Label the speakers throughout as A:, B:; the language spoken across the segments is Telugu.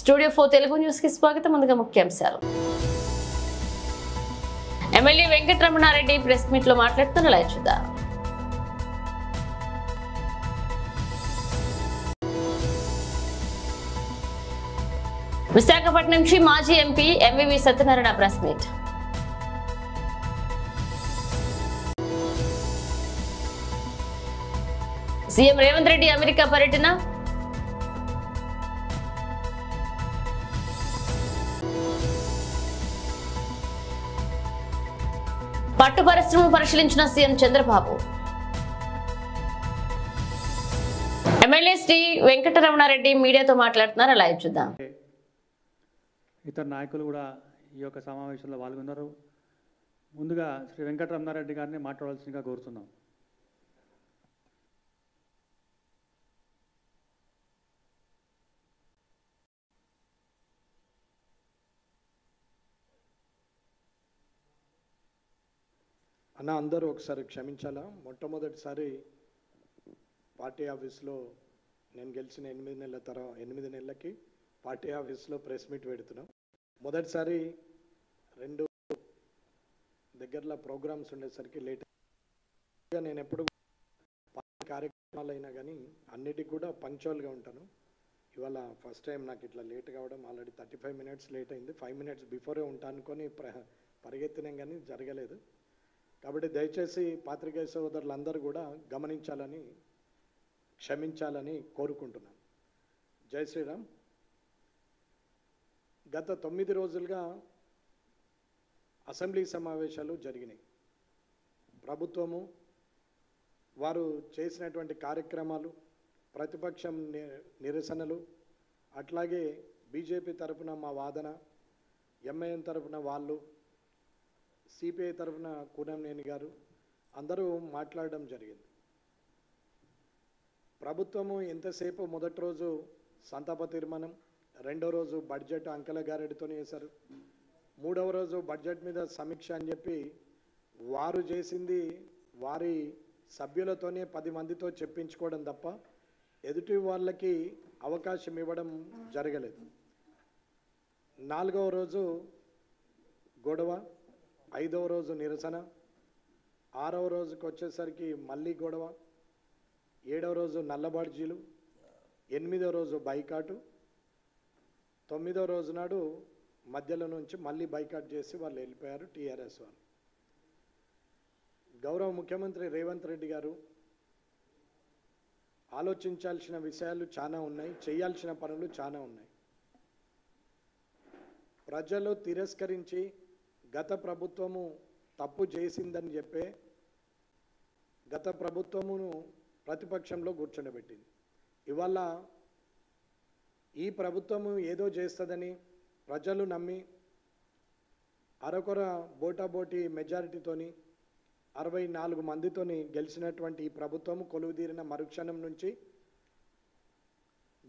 A: స్టూడియో 4 తెలుగు న్యూస్ కి స్వాగతం. ముందుగా ముఖ్యాంశాలు. ఎమ్మెల్యే వెంకటరమణారెడ్డి ప్రెస్ మీట్ లో మాట్లాడుతున్న లైవ్ చూద్దాం. విశాఖపట్నం నుంచి మాజీ MP MVV Satyanarayana press meet. CM Revanth Reddy America పర్యటన. పట్టు పరిశ్రమ పరిశీలించిన సీఎం చంద్రబాబు. ఎమ్మెల్యే శ్రీ వెంకటరమణారెడ్డి మీడియాతో మాట్లాడుతున్నారు. లైవ్ చూద్దాం.
B: ఇతర నాయకులు కూడా ఈ యొక్క సమావేశంలో పాల్గొన్నారు. ముందుగా శ్రీ వెంకటరమణారెడ్డి గారిని మాట్లాడాల్సిందిగా కోరుతున్నాం.
C: అన్న, అందరూ ఒకసారి క్షమించాలా. మొట్టమొదటిసారి పార్టీ ఆఫీస్లో నేను గెలిచిన 8 నెలలకి పార్టీ ఆఫీస్లో ప్రెస్ మీట్ పెడుతున్నాం. మొదటిసారి 2 దగ్గరలో ప్రోగ్రామ్స్ ఉండేసరికి లేట్గా నేను ఎప్పుడు కార్యక్రమాలు అయినా కానీ అన్నిటికి కూడా పంక్చువల్గా ఉంటాను. ఇవాళ ఫస్ట్ టైం నాకు ఇట్లా లేట్ కావడం. ఆల్రెడీ 35 మినిట్స్ లేట్ అయింది. 5 మినిట్స్ బిఫోరే ఉంటాను అనుకొని పరిగెత్తినాం కానీ జరగలేదు. కాబట్టి దయచేసి పాత్రికేయ సోదరులందరూ కూడా గమనించాలని, క్షమించాలని కోరుకుంటున్నాను. జై శ్రీరామ్. గత 9 రోజులుగా అసెంబ్లీ సమావేశాలు జరిగినాయి. ప్రభుత్వము వారు చేసినటువంటి కార్యక్రమాలు, ప్రతిపక్షం నిరసనలు, అట్లాగే బీజేపీ తరఫున మా వాదన, ఎంఐఎం తరఫున వాళ్ళు, సిపిఐ తరఫున కూనంనేని గారు అందరూ మాట్లాడడం జరిగింది. ప్రభుత్వము ఎంతసేపు మొదటి రోజు సంతాప తీర్మానం, రెండో రోజు బడ్జెట్ అంకెల గారెడితో చేశారు, మూడవ రోజు బడ్జెట్ మీద సమీక్ష అని చెప్పి వారు చేసింది వారి సభ్యులతోనే 10 మందితో చెప్పించుకోవడం తప్ప ఎదుటి వాళ్ళకి అవకాశం ఇవ్వడం జరగలేదు. 4వ రోజు గొడవ, 5వ రోజు నిరసన, 6వ రోజుకి వచ్చేసరికి మళ్ళీ గొడవ, 7వ రోజు నల్లబాడ్జీలు, 8వ రోజు బైకాటు, 9వ రోజు నాడు మధ్యలో నుంచి మళ్ళీ బైకాట్ చేసి వాళ్ళు వెళ్ళిపోయారు టీఆర్ఎస్ వాళ్ళు. గౌరవ ముఖ్యమంత్రి రేవంత్ రెడ్డి గారు ఆలోచించాల్సిన విషయాలు చాలా ఉన్నాయి, చేయాల్సిన పనులు చాలా ఉన్నాయి. ప్రజలు తిరస్కరించి గత ప్రభుత్వము తప్పు చేసిందని చెప్పే గత ప్రభుత్వమును ప్రతిపక్షంలో కూర్చోబెట్టింది. ఇవాళ ఈ ప్రభుత్వము ఏదో చేస్తుందని ప్రజలు నమ్మి అరకొర బోటాబోటీ మెజారిటీతోని 64 మందితోని గెలిచినటువంటి ఈ ప్రభుత్వము కొలువుదీరిన మరుక్షణం నుంచి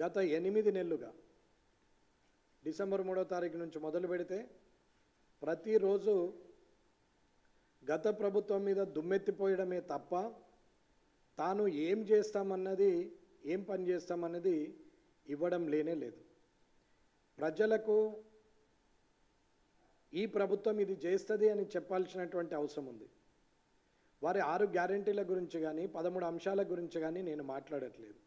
C: గత 8 నెలలుగా డిసెంబర్ 3వ తారీఖు నుంచి మొదలు పెడితే ప్రతిరోజు గత ప్రభుత్వం మీద దుమ్మెత్తిపోయడమే తప్ప తాను ఏం చేస్తామన్నది, ఏం పని చేస్తామన్నది ఇవ్వడం లేనే లేదు. ప్రజలకు ఈ ప్రభుత్వం ఇది చేస్తుంది అని చెప్పాల్సినటువంటి అవసరం ఉంది. వారి 6 గ్యారెంటీల గురించి కానీ 13 అంశాల గురించి కానీ నేను మాట్లాడట్లేదు.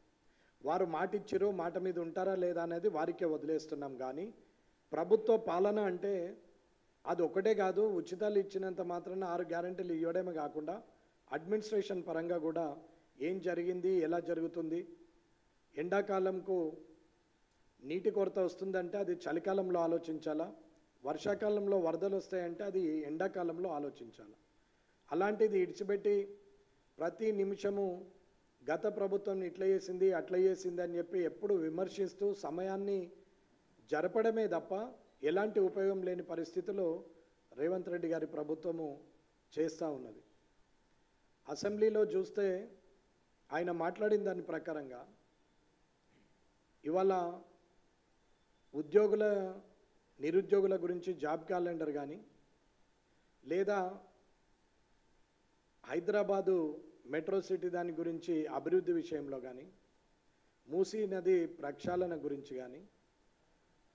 C: వారు మాట ఇచ్చిరో మాట మీద ఉంటారా లేదా అనేది వారికే వదిలేస్తున్నాం. కానీ ప్రభుత్వ పాలన అంటే అది ఒకటే కాదు, ఉచితాలు ఇచ్చినంత మాత్రాన 6 గ్యారెంటీలు ఇవ్వడమే కాకుండా అడ్మినిస్ట్రేషన్ పరంగా కూడా ఏం జరిగింది, ఎలా జరుగుతుంది, ఎండాకాలంకు నీటి కొరత వస్తుందంటే అది చలికాలంలో ఆలోచించాలా, వర్షాకాలంలో వరదలు వస్తాయంటే అది ఎండాకాలంలో ఆలోచించాలా. అలాంటిది ఇడిచిపెట్టి ప్రతి నిమిషము గత ప్రభుత్వం ఇట్లా చేసింది అట్లా చేసింది అని చెప్పి ఎప్పుడు విమర్శిస్తూ సమయాన్ని జరపడమే తప్ప ఎలాంటి ఉపయోగం లేని పరిస్థితిలో రేవంత్ రెడ్డి గారి ప్రభుత్వము చేస్తూ ఉన్నది. అసెంబ్లీలో చూస్తే ఆయన మాట్లాడిన దాని ప్రకారంగా ఇవాళ నిరుద్యోగుల గురించి జాబ్ క్యాలెండర్ కానీ, లేదా హైదరాబాదు మెట్రో సిటీ దాని గురించి అభివృద్ధి విషయంలో కానీ, మూసీ నది ప్రక్షాళన గురించి కానీ,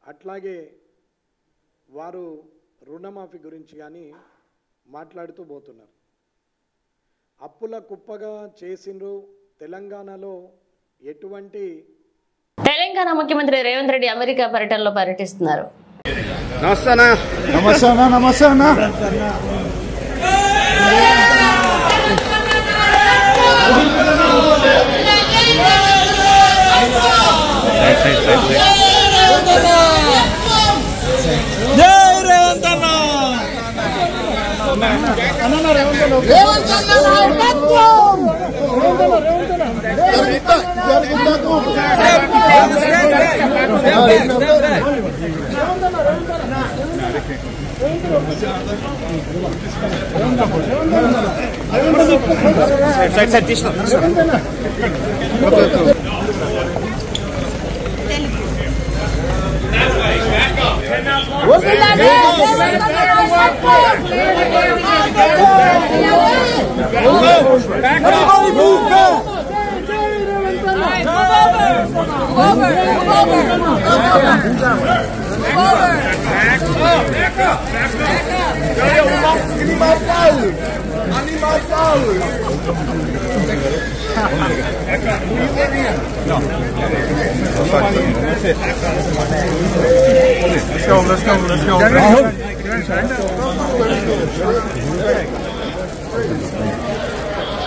C: అట్లాగే వారు రుణమాఫీ గురించి కానీ మాట్లాడుతూ పోతున్నారు. అప్పుల కుప్పగా చేసిండ్రు. తెలంగాణలో ఎటువంటి
A: తెలంగాణ ముఖ్యమంత్రి రేవంత్ రెడ్డి అమెరికా పర్యటనలో పర్యటిస్తున్నారు.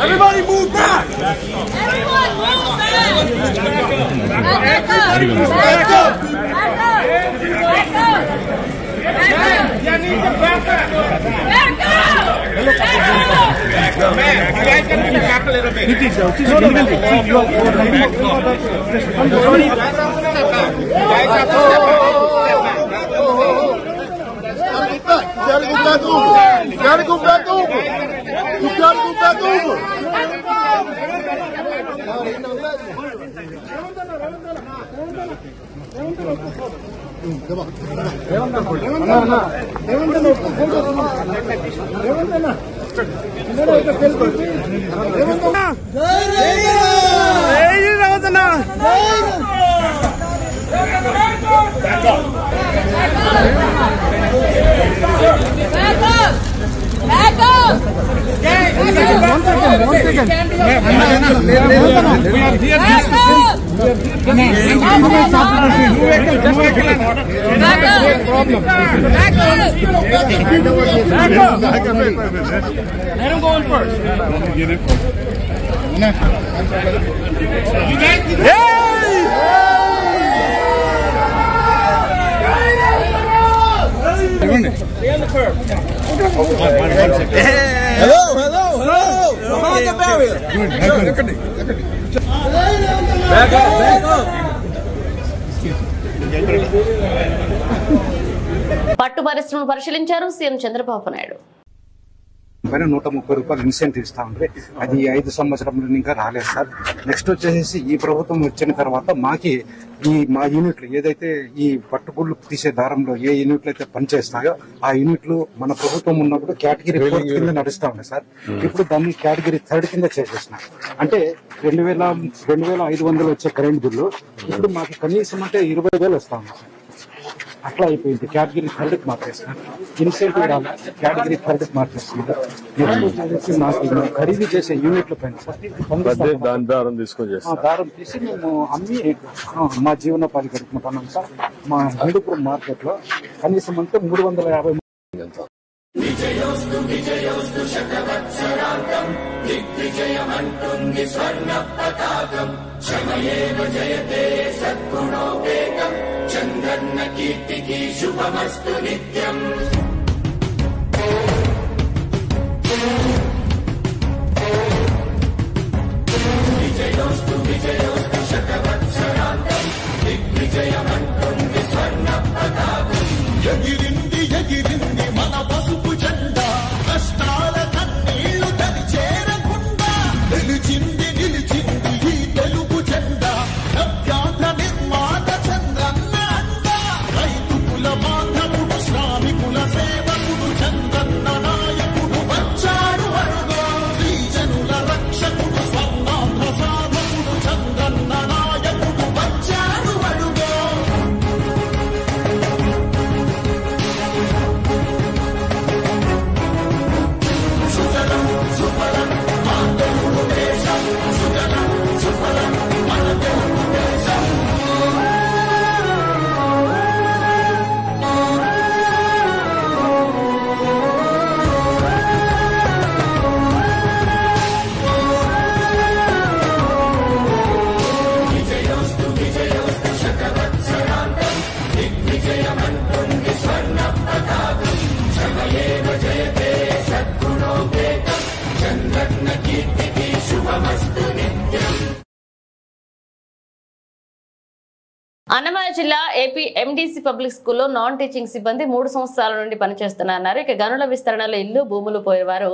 D: Everybody move back!
E: Everyone move back! Back up!
D: Back up!
E: Back up! Back up!
D: You need to back up!
E: Back up!
D: Back up, man. You guys gotta step back a little bit.
F: Gotta go back over. You gotta go back over.
D: Let him go in first. You guys need to... Stay on the curb.
F: Hello. Behind the barrier. Back up.
A: పట్టు పరిశ్రమను పరిశీలించారు సీఎం చంద్రబాబు నాయుడు.
G: 130 రూపాయలు ఇన్సెంటివ్ ఇస్తా ఉంటే అది 5 సంవత్సరంలో ఇంకా రాలేదు సార్. నెక్స్ట్ వచ్చేసి ఈ ప్రభుత్వం వచ్చిన తర్వాత మా యూనిట్లు ఏదైతే ఈ పట్టుగుళ్ళు తీసే దారంలో ఏ యూనిట్లు అయితే పనిచేస్తాయో ఆ యూనిట్లు మన ప్రభుత్వం ఉన్నప్పుడు కేటగిరీ 4 కింద నడుస్తా ఉన్నాయి సార్. ఇప్పుడు దాన్ని కేటగిరీ 3 కింద చేసేసినారు. అంటే 2,500 వచ్చే కరెంట్ బిల్లు ఇప్పుడు మాకు కనీసం అంటే 20,000 వస్తా ఉంది సార్. అట్లా అయిపోయింది. కేటగిరీ 3కి మార్చేస్తున్నారు. ఇన్సెంటివ్ రాలి కేటగిరీ 3కి మార్చేస్తున్నారు. నాకు ఖరీదు చేసే యూనిట్ల పైన
F: దారం తీసుకొని
G: దారం తీసి మేము అమ్మి మా జీవనోపాధి గడుపుకుంటున్నాం సార్. మా హిందూపురం మార్కెట్ లో కనీసం అంటే 350.
H: చంద్రన్న కీర్తికి శుభమస్తు నిత్యం. విజయోస్తు శతవత్సరాంతం దిగ్విజయమంటుంది స్వర్ణ పతాకం. ఎగిరింది మన పసుపు జెండా, కష్టాల కన్నీళ్లు తని చేరకుండా నిలిచింది ఈ తెలుగు జెండా. నవ్యాంధ్ర నిర్మాత చంద్రన్న అండ, రైతు కుల బాంధవుడు శ్రామికుల
A: అన్నమయ్య జిల్లా ఏపీ ఎండీసీ పబ్లిక్ స్కూల్లో నాన్ టీచింగ్ సిబ్బంది 3 సంవత్సరాల నుండి పనిచేస్తున్నారు. ఇక గనుల విస్తరణలో ఇల్లు భూములు పోయేవారు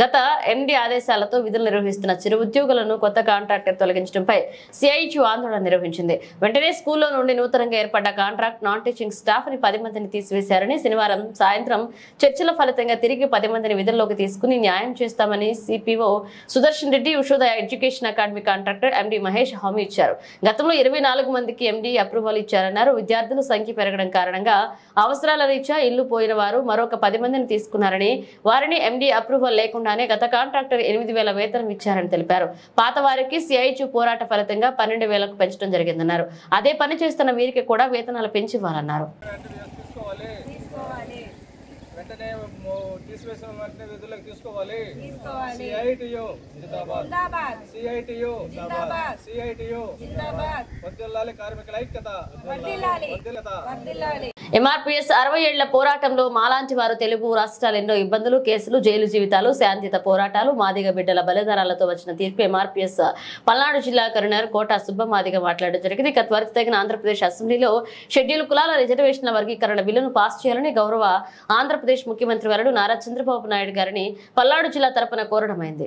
A: గత ఎండీ ఆదేశాలతో విధులు నిర్వహిస్తున్న చిరు ఉద్యోగులను కొత్త కాంట్రాక్టర్ తొలగించడంపై సిఐటియు ఆందోళన నిర్వహించింది. వెంటనే స్కూల్లో నుండి నూతనంగా ఏర్పడ్డ కాంట్రాక్ట్ నాన్ టీచింగ్ స్టాఫ్ ని 10 మందిని తీసివేశారని, శనివారం సాయంత్రం చర్చల ఫలితంగా తిరిగి 10 మందిని విధుల్లోకి తీసుకుని న్యాయం చేస్తామని CPO Sudarshan Reddy, Ushodaya education academy contractor MD Mahesh హామీ ఇచ్చారు. గతంలో 24 మందికి ఎండీ అప్రూవల్ ఇచ్చారన్నారు. విద్యార్థుల సంఖ్య పెరగడం కారణంగా అవసరాల రీత్యా ఇల్లు పోయిన వారు మరొక 10 మందిని తీసుకున్నారని, వారిని ఎండీ అప్రూవల్ లేకుండానే గత కాంట్రాక్టర్ 8,000 వేతనం ఇచ్చారని తెలిపారు. పాత వారికి సిఐటియు పోరాట ఫలితంగా 12,000కు పెంచడం జరిగిందన్నారు. అదే పని చేస్తున్న వీరికి కూడా వేతనాలు పెంచివ్వాలన్నారు.
I: వెంటనే తీసివేసిన వెంటనే విధులకు తీసుకోవాలి. సిఐటియు జిందాబాద్, సిఐటియు జిందాబాద్, సిఐటియు జిందాబాద్. వర్ధిల్లాలి కార్మికుల ఐక్యత, వర్ధిల్లాలి.
A: ఎంఆర్పీఎస్ 60 ఏళ్ల పోరాటంలో మాలాంటి వారు తెలుగు రాష్ట్రాలు ఎన్నో ఇబ్బందులు, కేసులు, జైలు జీవితాలు, శాంతియుత పోరాటాలు, మాదిగ బిడ్డల బలిదానాలతో వచ్చిన తీర్పు ఎంఆర్పీఎస్ పల్నాడు జిల్లా కరీంనగర్ కోట సుబ్బమాదిగ మాట్లాడడం జరిగింది. ఇక త్వరితగిన ఆంధ్రప్రదేశ్ అసెంబ్లీలో షెడ్యూల్ కులాల రిజర్వేషన్ల వర్గీకరణ బిల్లును పాస్ చేయాలని గౌరవ ఆంధ్రప్రదేశ్ ముఖ్యమంత్రి వర్యుడు నారా చంద్రబాబు నాయుడు గారిని పల్నాడు జిల్లా తరపున కోరడమైంది.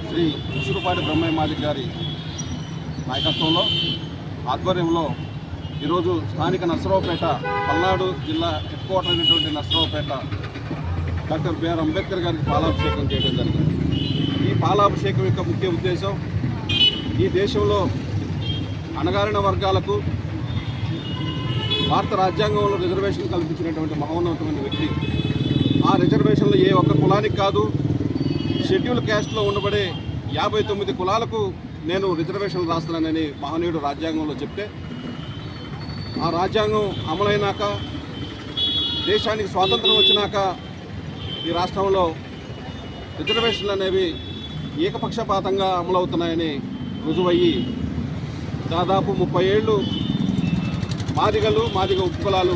J: శ్రీ ఉసురుపాటి బ్రహ్మయ్య మాదిగ గారి నాయకత్వంలో ఆధ్వర్యంలో ఈరోజు స్థానిక నర్సరావుపేట పల్నాడు జిల్లా హెడ్ క్వార్టర్ అయినటువంటి నర్సరావుపేట డాక్టర్ బిఆర్ అంబేద్కర్ గారికి పాలాభిషేకం చేయడం జరిగింది. ఈ పాలాభిషేకం యొక్క ముఖ్య ఉద్దేశం ఈ దేశంలో అణగారిన వర్గాలకు భారత రాజ్యాంగంలో రిజర్వేషన్ కల్పించినటువంటి మహోన్నతమైన వ్యక్తి. ఆ రిజర్వేషన్లు ఏ ఒక్క కులానికి కాదు, షెడ్యూల్ క్యాస్ట్లో ఉండబడే 59 కులాలకు నేను రిజర్వేషన్లు రాస్తున్నానని మహనీయుడు రాజ్యాంగంలో చెప్తే, ఆ రాజ్యాంగం అమలైనాక దేశానికి స్వాతంత్రం వచ్చినాక ఈ రాష్ట్రంలో రిజర్వేషన్లు అనేవి ఏకపక్షపాతంగా అమలవుతున్నాయని రుజువయ్యి దాదాపు 30 ఏళ్ళు మాదిగ ఉపకులాలు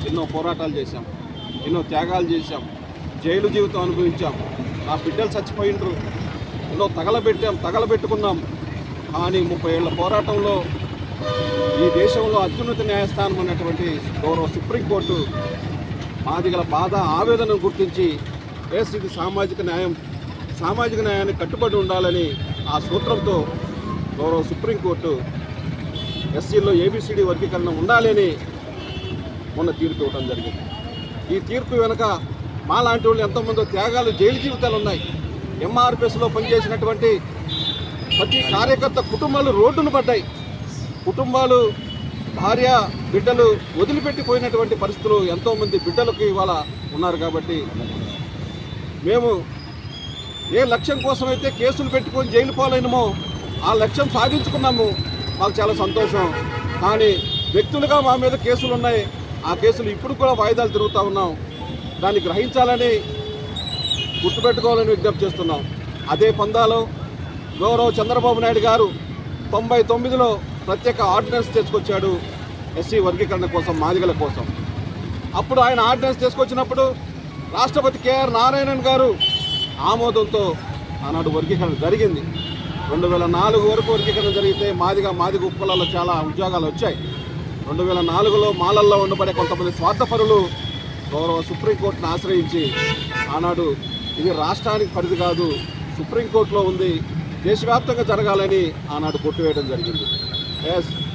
J: ఎన్నో పోరాటాలు చేశాం, ఎన్నో త్యాగాలు చేశాం, జైలు జీవితం అనుభవించాం, నా బిడ్డలు చచ్చిపోయిండ్రు, ఎన్నో తగలబెట్టుకున్నాం. కానీ 30 ఏళ్ల పోరాటంలో ఈ దేశంలో అత్యున్నత న్యాయస్థానం అన్నటువంటి గౌరవ సుప్రీంకోర్టు మాదిగల బాధ ఆవేదనను గుర్తించి ఇది సామాజిక న్యాయానికి కట్టుబడి ఉండాలని ఆ సూత్రంతో గౌరవ సుప్రీంకోర్టు ఎస్సీల్లో ఏబిసిడి వర్గీకరణ ఉండాలని మొన్న తీర్పు ఇవ్వడం జరిగింది. ఈ తీర్పు వెనుక మాలాంటి వాళ్ళు ఎంతోమంది త్యాగాలు, జైలు జీవితాలు ఉన్నాయి. ఎంఆర్పిఎస్లో పనిచేసినటువంటి ప్రతి కార్యకర్త కుటుంబాలు రోడ్డును పడ్డాయి. కుటుంబాలు, భార్య, బిడ్డలు వదిలిపెట్టిపోయినటువంటి పరిస్థితులు ఎంతోమంది బిడ్డలకు ఇవాళ ఉన్నారు. కాబట్టి మేము ఏ లక్ష్యం కోసమైతే కేసులు పెట్టుకొని జైలు పాలైనమో ఆ లక్ష్యం సాధించుకున్నాము. మాకు చాలా సంతోషం. కానీ వ్యక్తులుగా మా మీద కేసులు ఉన్నాయి. ఆ కేసులు ఇప్పుడు కూడా వాయిదాలు తిరుగుతూ ఉన్నాం. దాన్ని గ్రహించాలని, గుర్తుపెట్టుకోవాలని విజ్ఞప్తి చేస్తున్నాం. అదే పందాలో గౌరవ చంద్రబాబు నాయుడు గారు 99లో ప్రత్యేక ఆర్డినెన్స్ తీసుకొచ్చాడు ఎస్సీ వర్గీకరణ కోసం, మాదిగల కోసం. అప్పుడు ఆయన ఆర్డినెన్స్ తీసుకొచ్చినప్పుడు రాష్ట్రపతి కేఆర్ నారాయణన్ గారు ఆమోదంతో ఆనాడు వర్గీకరణ జరిగింది. 2004 వరకు వర్గీకరణ జరిగితే మాదిగ ఉపకులాల్లో చాలా ఉద్యోగాలు వచ్చాయి. 2004లో మాలల్లో ఉండబడే కొంతమంది స్వార్థపరులు గౌరవ సుప్రీంకోర్టును ఆశ్రయించి ఆనాడు ఇది రాష్ట్రానికి పరిధి కాదు, సుప్రీంకోర్టులో ఉంది, దేశవ్యాప్తంగా జరగాలని ఆనాడు కొట్టివేయడం జరిగింది.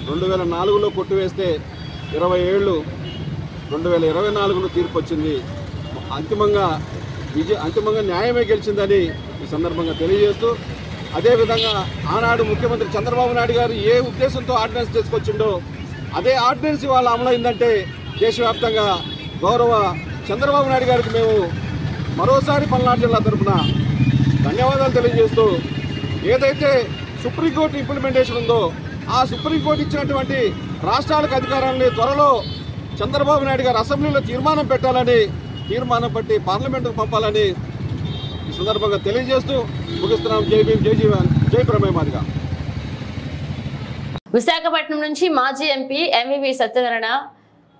J: 2004లో కొట్టివేస్తే 20 ఏళ్ళు 2024లో తీర్పు వచ్చింది. అంతిమంగా న్యాయమే గెలిచిందని ఈ సందర్భంగా తెలియజేస్తూ, అదేవిధంగా ఆనాడు ముఖ్యమంత్రి చంద్రబాబు నాయుడు గారు ఏ ఉద్దేశంతో ఆర్డినెన్స్ తీసుకొచ్చిండో అదే ఆర్డినెన్స్ ఇవాళ అమలైందంటే దేశవ్యాప్తంగా గౌరవ చంద్రబాబు నాయుడు గారికి మేము మరోసారి పల్నాడు జిల్లా తరఫున ధన్యవాదాలు తెలియజేస్తూ, ఏదైతే సుప్రీంకోర్టు ఇంప్లిమెంటేషన్ ఉందో ఆ సుప్రీంకోర్టు ఇచ్చినటువంటి రాష్ట్రాలకు అధికారాన్ని త్వరలో చంద్రబాబు నాయుడు గారు అసెంబ్లీలో తీర్మానం పెట్టాలని, తీర్మానం పట్టి పార్లమెంటుకు పంపాలని ఈ సందర్భంగా తెలియజేస్తూ ముగిస్తున్నాం. జై భీమ్, జై జీవన్, జై బ్రహ్మయ్య మాదిగ.
A: విశాఖపట్నం నుంచి మాజీ ఎంపీ ఎంవివి సత్యనారాయణ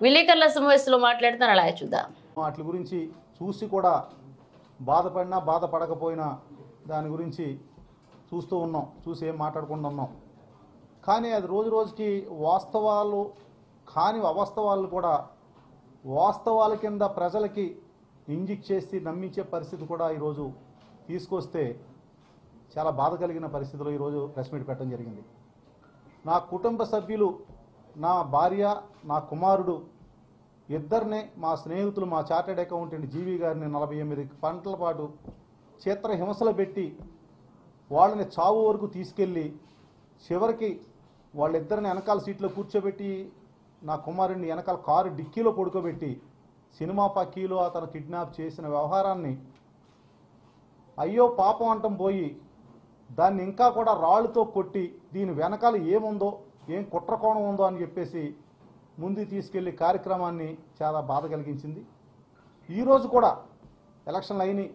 A: విలేకరుల సమావేశంలో మాట్లాడుతున్నారు. అలా చూద్దాం.
K: వాటి గురించి చూసి కూడా బాధపడినా బాధపడకపోయినా దాని గురించి చూస్తూ ఉన్నాం, చూసి ఏం మాట్లాడకుండా ఉన్నాం. కానీ అది రోజు రోజుకి వాస్తవాలు కాని అవాస్తవాలు కూడా వాస్తవాల కింద ప్రజలకి ఇంజెక్ట్ చేసి నమ్మించే పరిస్థితి కూడా ఈరోజు తీసుకొస్తే చాలా బాధ కలిగిన పరిస్థితిలో ఈరోజు ప్రెస్ మీట్ పెట్టడం జరిగింది. నా కుటుంబ సభ్యులు, నా భార్య, నా కుమారుడు ఇద్దరినే మా స్నేహితులు, మా చార్టెడ్ అకౌంటెంట్ జీవి గారిని 48 గంటల పాటు చిత్రహింసలు పెట్టి వాళ్ళని చావు వరకు తీసుకెళ్ళి చివరికి వాళ్ళిద్దరిని వెనకాల సీట్లో కూర్చోబెట్టి నా కుమారుడిని వెనకాల కారు డిక్కీలో పడుకోబెట్టి సినిమా పక్కీలో అతను కిడ్నాప్ చేసిన వ్యవహారాన్ని అయ్యో పాపం అంటం పోయి దాన్ని ఇంకా కూడా రాళ్ళతో కొట్టి దీని వెనకాల ఏముందో, ఏం కుట్రకోణం ఉందో అని చెప్పేసి ముందుకు తీసుకెళ్లి కార్యక్రమాన్ని చాలా బాధ కలిగించింది. ఈరోజు కూడా ఎలక్షన్లు అయినాయి,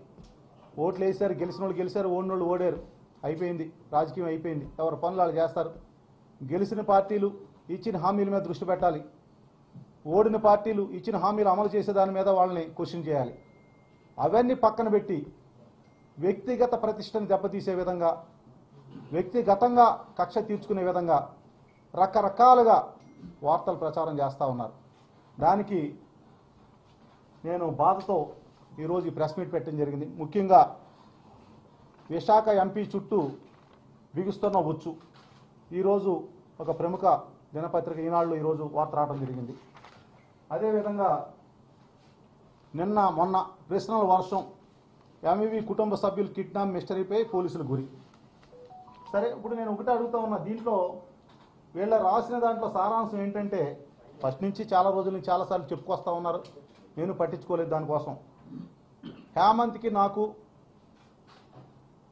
K: ఓట్లు వేశారు, గెలిచిన వాళ్ళు గెలిచారు, ఓడిన వాళ్ళు ఓడారు, అయిపోయింది, రాజకీయం అయిపోయింది, ఎవరి పనులు వాళ్ళు చేస్తారు. గెలిచిన పార్టీలు ఇచ్చిన హామీల మీద దృష్టి పెట్టాలి, ఓడిన పార్టీలు ఇచ్చిన హామీలు అమలు చేసే దాని మీద వాళ్ళని క్వశ్చన్ చేయాలి. అవన్నీ పక్కన పెట్టి వ్యక్తిగత ప్రతిష్టను దెబ్బతీసే విధంగా, వ్యక్తిగతంగా కక్ష తీర్చుకునే విధంగా రకరకాలుగా వార్తలు ప్రచారం చేస్తూ ఉన్నారు. దానికి నేను బాధతో ఈరోజు ఈ ప్రెస్ మీట్ పెట్టడం జరిగింది. ముఖ్యంగా విశాఖ ఎంపీ చుట్టూ బిగుస్తున్న ఉచ్చు. ఈరోజు ఒక ప్రముఖ దినపత్రిక ఈనాడులో ఈరోజు వార్త రావడం జరిగింది. అదేవిధంగా నిన్న మొన్న ప్రశ్నల వర్షం, ఎంఈవి కుటుంబ సభ్యులు కిడ్నాప్ మిస్టరీపై పోలీసులు గురి. సరే, ఇప్పుడు నేను ఒకటి అడుగుతా ఉన్నా, దీంట్లో వీళ్ళ రాసిన దాంట్లో సారాంశం ఏంటంటే, ఫస్ట్ నుంచి చాలా రోజుల నుంచి చాలాసార్లు చెప్పుకొస్తా ఉన్నారు, నేను పట్టించుకోలేదు దానికోసం. హేమంత్కి నాకు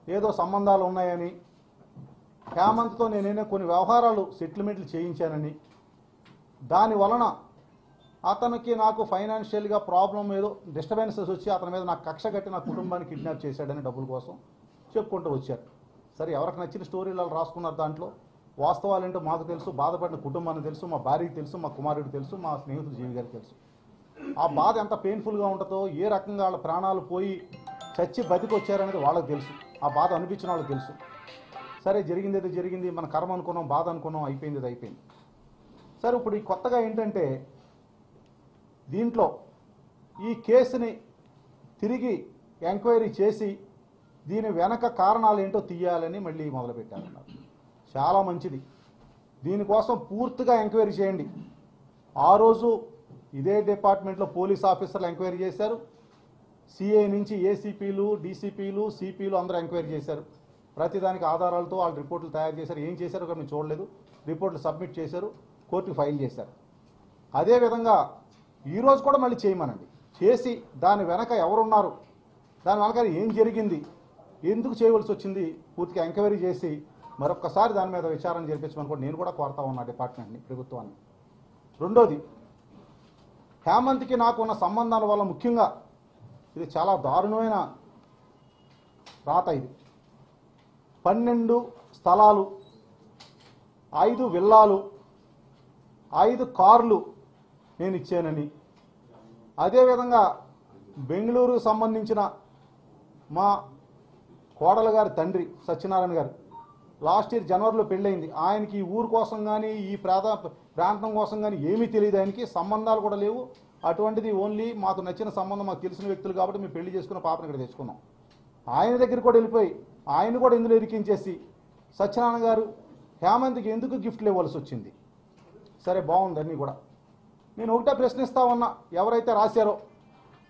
K: ఏదో సంబంధాలు ఉన్నాయని, హేమంత్తో నేనైనా కొన్ని వ్యవహారాలు సెటిల్మెంట్లు చేయించానని, దాని వలన అతనికి నాకు ఫైనాన్షియల్గా ప్రాబ్లం ఏదో డిస్టర్బెన్సెస్ వచ్చి అతని మీద నాకు కక్ష కట్టి నా కుటుంబాన్ని కిడ్నాప్ చేశాడని డబ్బుల కోసం చెప్పుకుంటూ వచ్చారు. సరే, ఎవరికి నచ్చిన స్టోరీలు వాళ్ళు రాసుకున్నారు. దాంట్లో వాస్తవాలు ఏంటో మాకు తెలుసు, బాధపడిన కుటుంబానికి తెలుసు, మా భార్యకి తెలుసు, మా కుమారుడికి తెలుసు, మా స్నేహితుడు జీవి గారికి తెలుసు. ఆ బాధ ఎంత పెయిన్ఫుల్గా ఉంటుందో, ఏ రకంగా వాళ్ళ ప్రాణాలు పోయి చచ్చి బతికొచ్చారనేది వాళ్ళకి తెలుసు, ఆ బాధ అనిపించిన వాళ్ళకి తెలుసు. సరే, జరిగింది ఏదో జరిగింది, మన కర్మ అనుకున్నాం, బాధ అనుకున్నాం, అయిపోయింది అది అయిపోయింది. సరే, ఇప్పుడు ఈ కొత్తగా ఏంటంటే దీంట్లో ఈ కేసుని తిరిగి ఎంక్వైరీ చేసి దీని వెనక కారణాలు ఏంటో తీయాలని మళ్ళీ మొదలుపెట్టారన్నారు. చాలా మంచిది, దీనికోసం పూర్తిగా ఎంక్వైరీ చేయండి. ఆ రోజు ఇదే డిపార్ట్మెంట్లో పోలీస్ ఆఫీసర్లు ఎంక్వైరీ చేశారు, సిఐ నుంచి ఏసీపీలు, డీసీపీలు, సిపిలు అందరూ ఎంక్వైరీ చేశారు. ప్రతిదానికి ఆధారాలతో వాళ్ళు రిపోర్టులు తయారు చేశారు. ఏం చేశారో మేము చూడలేదు, రిపోర్టులు సబ్మిట్ చేశారు, కోర్టుకు ఫైల్ చేశారు. అదేవిధంగా ఈరోజు కూడా మళ్ళీ చేయమనండి, చేసి దాని వెనక ఎవరున్నారు, దాని వెనక ఏం జరిగింది, ఎందుకు చేయవలసి వచ్చింది పూర్తిగా ఎంక్వైరీ చేసి మరొక్కసారి దాని మీద విచారణ జరిపించమని కూడా నేను కూడా కోరుతా ఉన్నా డిపార్ట్మెంట్ని, ప్రభుత్వాన్ని. రెండోది, హేమంత్కి నాకు ఉన్న సంబంధాల వల్ల ముఖ్యంగా ఇది చాలా దారుణమైన రాత. ఇది 12 స్థలాలు, 5 విల్లాలు, 5 కార్లు నేను ఇచ్చానని, అదేవిధంగా బెంగళూరుకు సంబంధించిన మా కోడల గారి తండ్రి సత్యనారాయణ గారు లాస్ట్ ఇయర్ జనవరిలో పెళ్ళయింది. ఆయనకి ఈ ఊరు కోసం కానీ ఈ ప్రాంతం కోసం కానీ ఏమీ తెలియదు, ఆయనకి సంబంధాలు కూడా లేవు. అటువంటిది ఓన్లీ మాకు నచ్చిన సంబంధం, మాకు తెలిసిన వ్యక్తులు కాబట్టి మేము పెళ్లి చేసుకున్న పాపను ఇక్కడ తెచ్చుకున్నాం. ఆయన దగ్గరికి కూడా వెళ్ళిపోయి ఆయన కూడా ఇందులో ఇరికించేసి సత్యనారాయణ గారు హేమంత్కి ఎందుకు గిఫ్ట్లు ఇవ్వాల్సి వచ్చింది. సరే, బాగుంది అన్నీ కూడా. నేను ఒకటే ప్రశ్నిస్తా ఉన్నా, ఎవరైతే రాశారో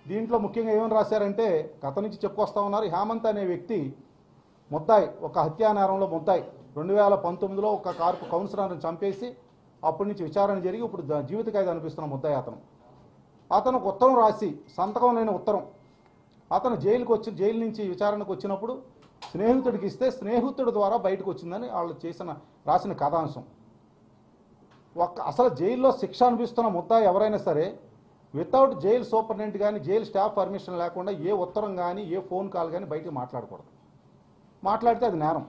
K: దీంట్లో ముఖ్యంగా ఏమని రాశారంటే, గత నుంచి చెప్పుకొస్తా ఉన్నారు, హేమంత్ అనే వ్యక్తి ముద్దాయి, ఒక హత్యా నేరంలో ముద్దాయి. 2019లో ఒక కార్పు కౌన్సిలర్ని చంపేసి అప్పటి నుంచి విచారణ జరిగి ఇప్పుడు జీవిత ఖైదు అనిపిస్తున్న ముద్దాయి అతను ఉత్తరం రాసి, సంతకం లేని ఉత్తరం, అతను జైలు నుంచి విచారణకు వచ్చినప్పుడు స్నేహితుడికి ఇస్తే స్నేహితుడి ద్వారా బయటకు వచ్చిందని వాళ్ళు రాసిన కథాంశం. అసలు జైల్లో శిక్ష అనిపిస్తున్న ముద్దాయి ఎవరైనా సరే వితౌట్ జైలు సూపరింటెండెంట్ కానీ జైలు స్టాఫ్ పర్మిషన్ లేకుండా ఏ ఉత్తరం కానీ ఏ ఫోన్ కాల్ కానీ బయటకు మాట్లాడకూడదు. మాట్లాడితే అది నేరం.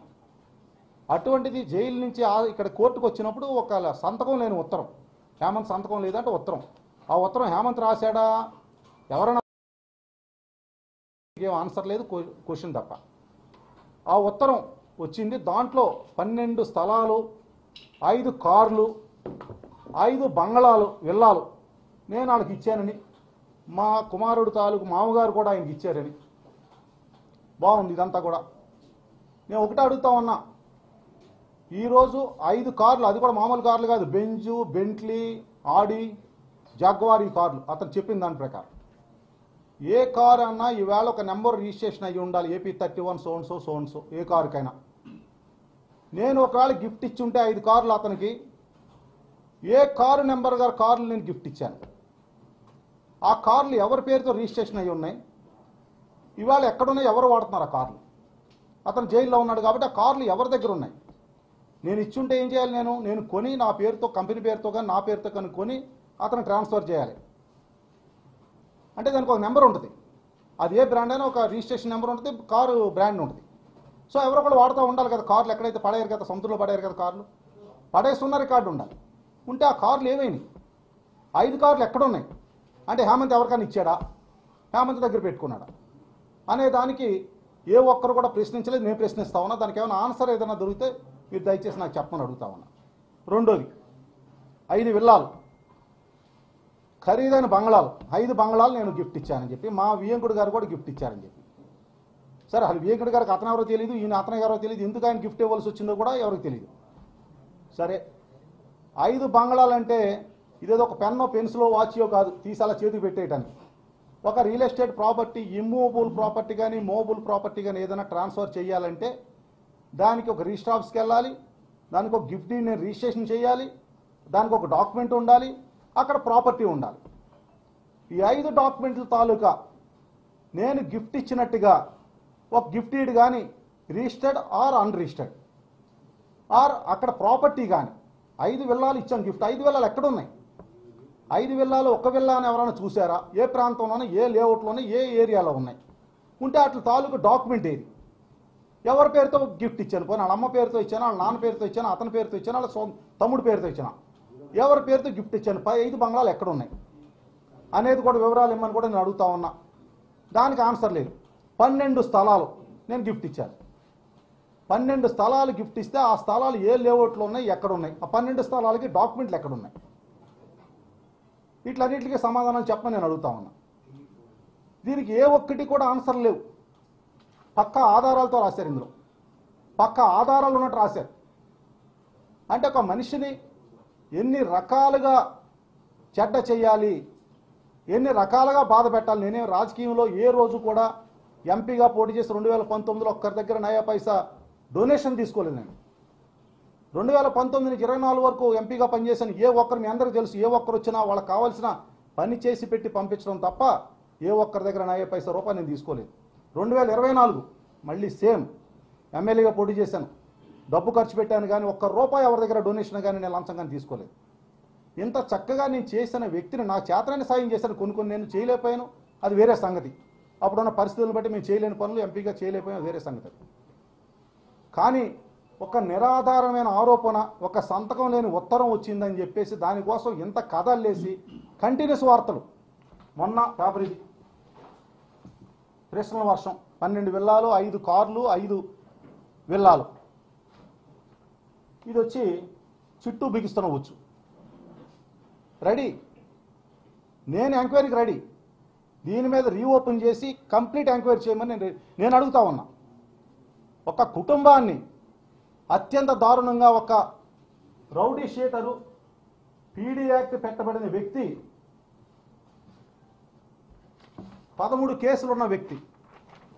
K: అటువంటిది జైలు నుంచి ఇక్కడ కోర్టుకు వచ్చినప్పుడు ఒక సంతకం లేని ఉత్తరం, హేమంత్ సంతకం లేదంటే ఉత్తరం, ఆ ఉత్తరం హేమంత్ రాశాడా ఎవరైనా ఏం ఆన్సర్ లేదు, క్వశ్చన్ తప్ప. ఆ ఉత్తరం వచ్చింది. దాంట్లో 12 స్థలాలు, 5 కార్లు, 5 బంగళాలు, విల్లాలు నేను వాళ్ళకి ఇచ్చానని, మా కుమారుడు తాలూకు మామగారు కూడా ఆయనకి ఇచ్చారని. బాగుంది ఇదంతా కూడా. నేను ఒకటే అడుగుతా ఉన్నా, ఈరోజు 5 కార్లు, అది కూడా మామూలు కార్లు కాదు, బెంజు, బెంట్లీ, ఆడి, జాగ్వార్ ఈ కార్లు అతను చెప్పిన దాని ప్రకారం. ఏ కారు అన్నా ఈవేళ ఒక నెంబర్ రిజిస్ట్రేషన్ అయ్యి ఉండాలి, AP 31 సో ఏ కారుకైనా. నేను ఒకవేళ గిఫ్ట్ ఇచ్చి ఉంటే 5 కార్లు అతనికి, ఏ కారు నెంబర్ గారు కార్లు నేను గిఫ్ట్ ఇచ్చాను, ఆ కార్లు ఎవరి పేరుతో రిజిస్ట్రేషన్ అయ్యి ఉన్నాయి, ఇవాళ ఎక్కడున్నాయి, ఎవరు వాడుతున్నారు ఆ కార్లు. అతను జైల్లో ఉన్నాడు కాబట్టి ఆ కార్లు ఎవరి దగ్గర ఉన్నాయి. నేను ఇచ్చుంటే ఏం చేయాలి, నేను కొని నా పేరుతో, కంపెనీ పేరుతో కానీ నా పేరుతో కానీ కొని అతను ట్రాన్స్ఫర్ చేయాలి. అంటే దానికి ఒక నెంబర్ ఉంటుంది, అది ఏ బ్రాండ్ అయినా ఒక రిజిస్ట్రేషన్ నెంబర్ ఉంటుంది, కారు బ్రాండ్ ఉంటుంది. సో ఎవరో కూడా వాడుతూ ఉండాలి కదా. కార్లు ఎక్కడైతే పడేయారు కదా, సముద్రంలో పడేయారు కదా కార్లు, పడేస్తున్న రికార్డు ఉండాలి. ఉంటే ఆ కార్లు ఏమైనాయి, 5 కార్లు ఎక్కడున్నాయి అంటే హేమంత్ ఎవరికైనా ఇచ్చాడా, హేమంత్ దగ్గర పెట్టుకున్నాడా అనే దానికి ఏ ఒక్కరు కూడా ప్రశ్నించలేదు. నేను ప్రశ్నిస్తా ఉన్నా, దానికి ఏమైనా ఆన్సర్ ఏదైనా దొరికితే మీరు దయచేసి నాకు చెప్పమని అడుగుతా ఉన్నా. రెండోది, 5 విల్లాలు, ఖరీదైన బంగళాలు, 5 బంగళాలు నేను గిఫ్ట్ ఇచ్చానని చెప్పి, మా వియంకుడు గారు కూడా గిఫ్ట్ ఇచ్చారని చెప్పి. సరే, అది వియంకుడు గారికి అతను ఎవరో తెలియదు, ఈయన అతను ఎవరో తెలియదు, ఎందుకు ఆయన గిఫ్ట్ ఇవ్వాల్సి వచ్చిందో కూడా ఎవరికి తెలియదు. సరే, 5 బంగళాలంటే ఇదేదో ఒక పెన్నో పెన్సిలో వాచో కాదు తీసి అలా చేతికి పెట్టేయటానికి. ఒక real estate property, immovable property కానీ మూవబుల్ ప్రాపర్టీ కానీ ఏదైనా ట్రాన్స్ఫర్ చేయాలంటే దానికి ఒక రిజిస్టర్ ఆఫీస్కి వెళ్ళాలి, దానికి ఒక గిఫ్ట్ నేను రిజిస్ట్రేషన్ చేయాలి, దానికి ఒక డాక్యుమెంట్ ఉండాలి, అక్కడ ప్రాపర్టీ ఉండాలి. ఈ 5 డాక్యుమెంట్ల తాలూకా నేను గిఫ్ట్ ఇచ్చినట్టుగా ఒక గిఫ్ట్ ఈడ్ కానీ రిజిస్టర్డ్ ఆర్ అన్రిజిస్టర్డ్ ఆర్ అక్కడ ప్రాపర్టీ కానీ 5 విల్లాలు ఇచ్చాను గిఫ్ట్. 5 విల్లాలు ఎక్కడున్నాయి, 5 విల్లాలు ఒక విల్లా అని ఎవరైనా చూసారా, ఏ ప్రాంతంలోనే, ఏ లేఅవుట్లోనే, ఏ ఏరియాలో ఉన్నాయి, ఉంటే అట్లా తాలూకు డాక్యుమెంట్ ఏది, ఎవరి పేరుతో గిఫ్ట్ ఇచ్చాను, పోనీ వాళ్ళ అమ్మ పేరుతో ఇచ్చాను, వాళ్ళ నాన్న పేరుతో ఇచ్చాను, అతని పేరుతో ఇచ్చాను, వాళ్ళ తమ్ముడు పేరుతో ఇచ్చాను, ఎవరి పేరుతో గిఫ్ట్ ఇచ్చాను, 5 బంగ్లాలు ఎక్కడున్నాయి అనేది కూడా వివరాలు ఇమ్మని కూడా నేను అడుగుతా ఉన్నా. దానికి ఆన్సర్ లేదు. 12 స్థలాలు నేను గిఫ్ట్ ఇచ్చాను. 12 స్థలాలు గిఫ్ట్ ఇస్తే ఆ స్థలాలు ఏ లేఅవుట్లో ఉన్నాయి, ఎక్కడున్నాయి, ఆ 12 స్థలాలకి డాక్యుమెంట్లు ఎక్కడున్నాయి, వీటిలన్నింటికి సమాధానాలు చెప్పని నేను అడుగుతా ఉన్నా. దీనికి ఏ ఒక్కటి కూడా ఆన్సర్ లేవు. పక్కా ఆధారాలతో రాశారు, ఇందులో పక్కా ఆధారాలు ఉన్నట్టు రాశారు. అంటే ఒక మనిషిని ఎన్ని రకాలుగా చెడ్డ చేయాలి, ఎన్ని రకాలుగా బాధ పెట్టాలి. నేనే రాజకీయంలో ఏ రోజు కూడా ఎంపీగా పోటీ చేసి 2019లో ఒక్కరి దగ్గర నయా పైసా డొనేషన్ తీసుకోలేదు. నేను 2019 నుంచి 24 వరకు ఎంపీగా పనిచేశాను. ఏ ఒక్కరు, మీ అందరికీ తెలుసు, ఏ ఒక్కరు వచ్చినా వాళ్ళకి కావాల్సిన పని చేసి పెట్టి పంపించడం తప్ప ఏ ఒక్కరి దగ్గర నయా పైసా రూపాయి నేను తీసుకోలేదు. 2024 మళ్ళీ సేమ్ ఎమ్మెల్యేగా పోటీ చేశాను, డబ్బు ఖర్చు పెట్టాను, కానీ ఒక్క రూపాయి ఎవరి దగ్గర డొనేషన్ కానీ నేను లంచం కానీ తీసుకోలేదు. ఇంత చక్కగా నేను చేసిన వ్యక్తిని నా చేతనైన సాయం చేశాను. కొన్ని నేను చేయలేకపోయాను, అది వేరే సంగతి. అప్పుడున్న పరిస్థితులను బట్టి మేము చేయలేని పనులు ఎంపీగా చేయలేకపోయాం, వేరే సంగతి. కానీ ఒక నిరాధారమైన ఆరోపణ, ఒక సంతకం లేని ఉత్తరం వచ్చిందని చెప్పేసి దానికోసం ఇంత కథల్లేసి కంటిన్యూస్ వార్తలు. మొన్న పేపర్ ఇది, ప్రశ్నల వర్షం, 12 విల్లాలు, 5 కార్లు, 5 విల్లాలు. ఇది వచ్చి చుట్టూ బిగిస్తున్న వచ్చు. రెడీ, నేను ఎంక్వైరీకి రెడీ. దీని మీద రీఓపెన్ చేసి కంప్లీట్ ఎంక్వైరీ చేయమని నేను అడుగుతా ఉన్నా. ఒక కుటుంబాన్ని అత్యంత దారుణంగా ఒక రౌడీ షీటరు, పీడీ యాక్ట్ పెట్టబడిన వ్యక్తి, 13 కేసులు ఉన్న వ్యక్తి,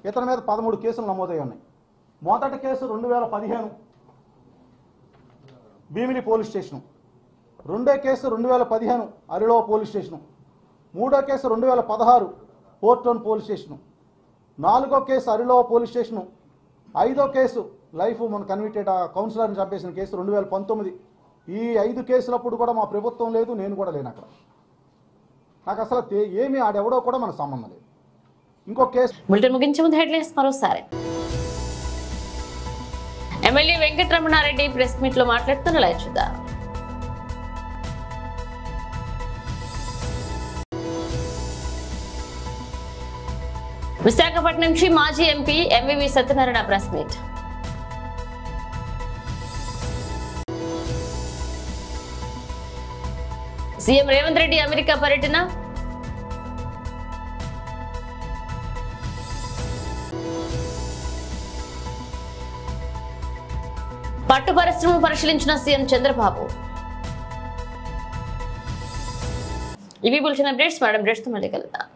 K: ఇతని మీద 13 కేసులు నమోదై ఉన్నాయి. మొదటి కేసు 2015 భీమిలి పోలీస్ స్టేషను, రెండో కేసు 2015 అరిలో పోలీస్ స్టేషను, మూడో case 2016 port town police station, నాలుగో కేసు అరిలో పోలీస్ స్టేషను, ఐదో కేసు లైఫ్ మన కన్విక్టెడ్ కౌన్సిలర్ని చంపేసిన కేసు 2019. ఈ 5 కేసులప్పుడు కూడా మా ప్రభుత్వం లేదు, నేను కూడా లేను అక్కడ. నాకు అసలు ఏమీ ఆడెవడో కూడా మనకు సంబంధం లేదు. ఇంకో కేసు.
A: బులెటిన్ ముగించే ముందు హెడ్లైన్స్ మరోసారి. ఎమ్మెల్యే వెంకటరమణారెడ్డి ప్రెస్ మీట్ లో మాట్లాడుతున్న లైవ్ చూద్దాం. విశాఖపట్నం నుంచి మాజీ MP MVV Satyanarayana press meet. CM Revanth Reddy America పర్యటన. పట్టు పరిశ్రమను పరిశీలించిన సీఎం చంద్రబాబు. ఇవి బులెటిన్ అప్డేట్స్. మేడం అప్డేట్స్ తో మళ్ళీ కలుద్దాం.